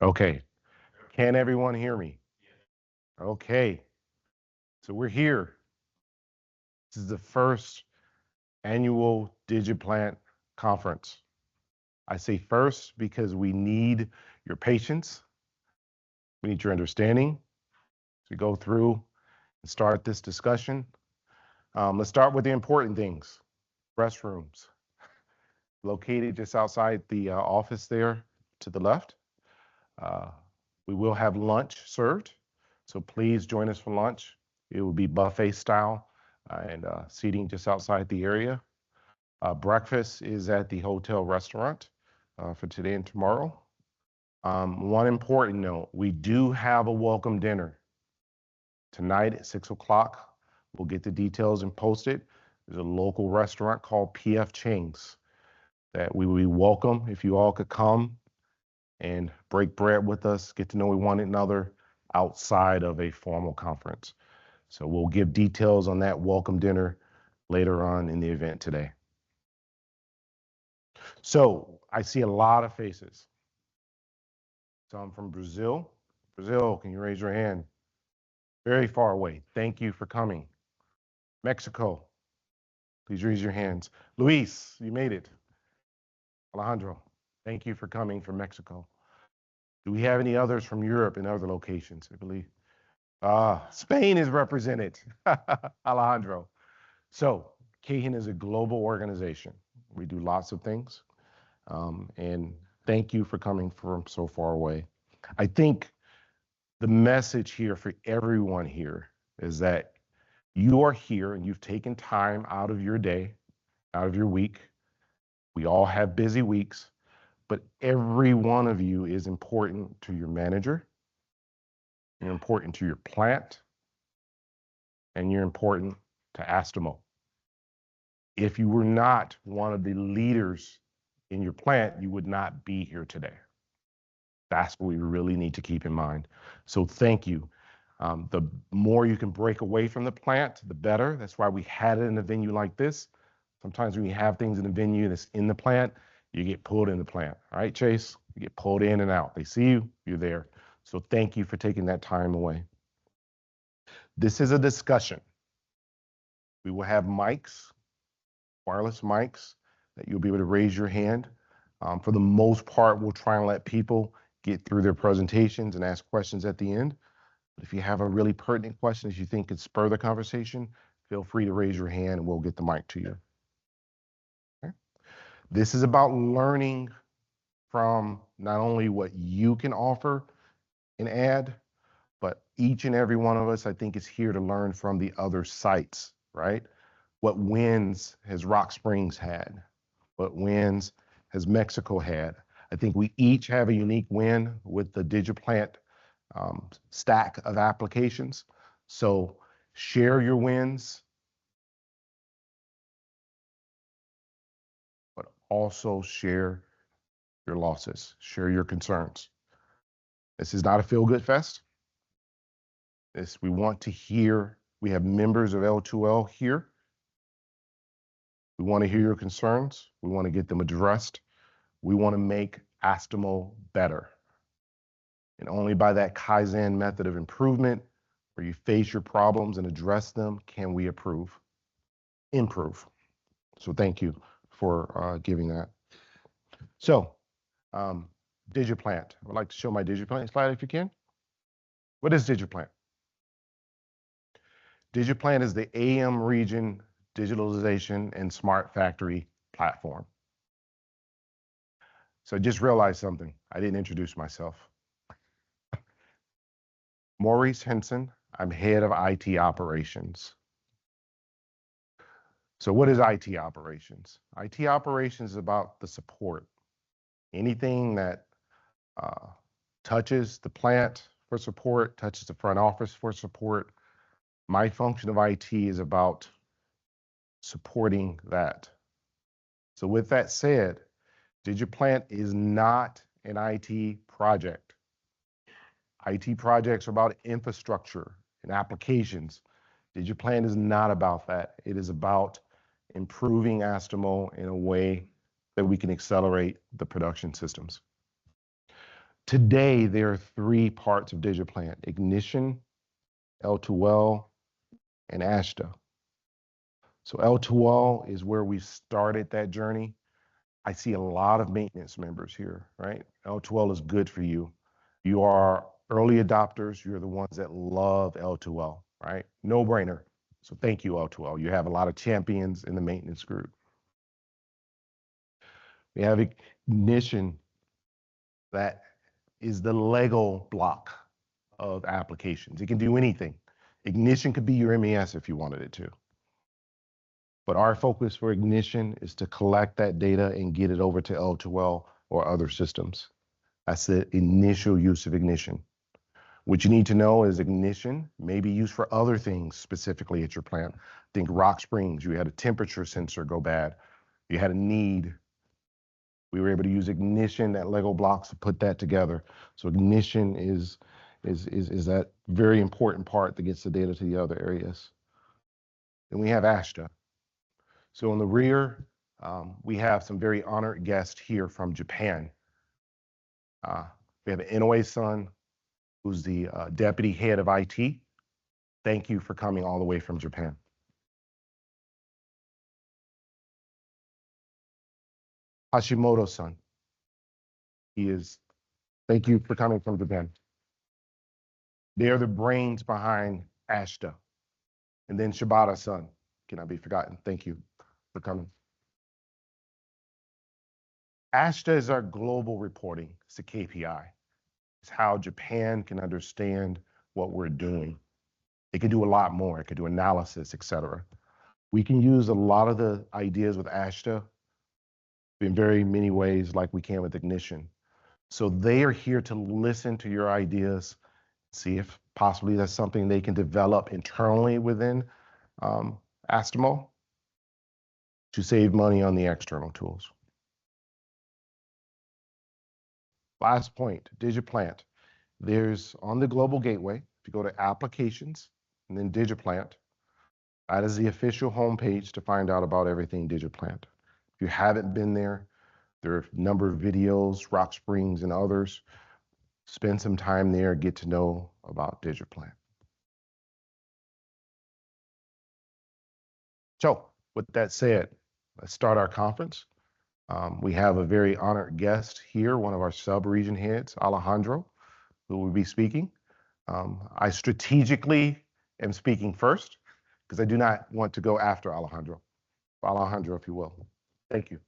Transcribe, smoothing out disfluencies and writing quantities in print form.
Okay. Can everyone hear me? Okay. So we're here. This is the first annual DigiPlant conference. I say first because we need your patience. We need your understanding to go through and start this discussion. Let's start with the important things. Restrooms, located just outside the office there to the left. Uh, we will have lunch served, so please join us for lunch. It will be buffet style and seating just outside the area. Breakfast is at the hotel restaurant for today and tomorrow. One important note, we do have a welcome dinner tonight at 6 o'clock. We'll get the details and post it. There's a local restaurant called PF Chang's that we would be welcome if you all could come and break bread with us, get to know one another outside of a formal conference. So we'll give details on that welcome dinner later on in the event today. So I see a lot of faces. Some from Brazil. Brazil, can you raise your hand? Very far away. Thank you for coming. Mexico, please raise your hands. Luis, you made it. Alejandro, thank you for coming from Mexico. Do we have any others from Europe and other locations, I believe? Spain is represented, Alejandro. So Cahin is a global organization. We do lots of things. And thank you for coming from so far away. I think the message here for everyone here is that you are here and you've taken time out of your day, out of your week. We all have busy weeks, but every one of you is important to your manager. You're important to your plant, and you're important to Astemo. If you were not one of the leaders in your plant, you would not be here today. That's what we really need to keep in mind. So thank you. The more you can break away from the plant, the better. That's why we had it in a venue like this. Sometimes when you have things in a venue that's in the plant, you get pulled in the plant. All right, Chase? You get pulled in and out. They see you, you're there. So thank you for taking that time away. This is a discussion. We will have mics, wireless mics, that you'll be able to raise your hand. For the most part, we'll try and let people get through their presentations and ask questions at the end. But if you have a really pertinent question that you think could spur the conversation, feel free to raise your hand and we'll get the mic to you. Okay? This is about learning from not only what you can offer and add, but each and every one of us, I think, is here to learn from the other sites, right? What wins has Rock Springs had? What wins has Mexico had? I think we each have a unique win with the DigiPlant stack of applications. So share your wins, but also share your losses, share your concerns. This is not a feel-good fest. We want to hear, we have members of L2L here. We want to hear your concerns. We want to get them addressed. We want to make Astemo better. And only by that Kaizen method of improvement, where you face your problems and address them, can we improve. So thank you for giving that. So DigiPlant. I would like to show my DigiPlant slide if you can. What is DigiPlant? DigiPlant is the AM region digitalization and smart factory platform. So I just realized something. I didn't introduce myself. Maurice Henson, I'm head of IT operations. So what is IT operations? IT operations is about the support. Anything that touches the plant for support, touches the front office for support. My function of IT is about supporting that. So with that said, DigiPlant is not an IT project. IT projects are about infrastructure and applications. DigiPlant is not about that. It is about improving Astemo in a way that we can accelerate the production systems. Today, there are three parts of DigiPlant: Ignition, L2L, and ASHTA. So L2L is where we started that journey. I see a lot of maintenance members here, right? L2L is good for you. You are early adopters. You're the ones that love L2L, right? No brainer. So thank you, L2L. You have a lot of champions in the maintenance group. We have Ignition, that is the Lego block of applications. It can do anything. Ignition could be your MES if you wanted it to. But our focus for Ignition is to collect that data and get it over to L2L or other systems. That's the initial use of Ignition. What you need to know is Ignition may be used for other things specifically at your plant. Think Rock Springs, you had a temperature sensor go bad. You had a need. We were able to use Ignition, that Lego blocks, to put that together. So Ignition is that very important part that gets the data to the other areas. Then we have ASHTA. So in the rear, we have some very honored guests here from Japan. We have Inoue-san, who's the deputy head of IT. Thank you for coming all the way from Japan. Hashimoto-san, thank you for coming from Japan. They are the brains behind ASHTA. And then Shibata-san, cannot be forgotten. Thank you for coming. ASHTA is our global reporting. It's a KPI. It's how Japan can understand what we're doing. It can do a lot more. It can do analysis, et cetera. We can use a lot of the ideas with ASHTA in very many ways like we can with Ignition. So they are here to listen to your ideas, see if possibly that's something they can develop internally within Astemo to save money on the external tools. Last point, DigiPlant. There's on the global gateway, if you go to applications and then DigiPlant, that is the official homepage to find out about everything DigiPlant. If you haven't been there, there are a number of videos, Rock Springs and others. Spend some time there, get to know about DigiPlant. So with that said, let's start our conference. We have a very honored guest here, one of our sub-region heads, Alejandro, who will be speaking. I strategically am speaking first because I do not want to go after Alejandro. Alejandro, if you will. Thank you.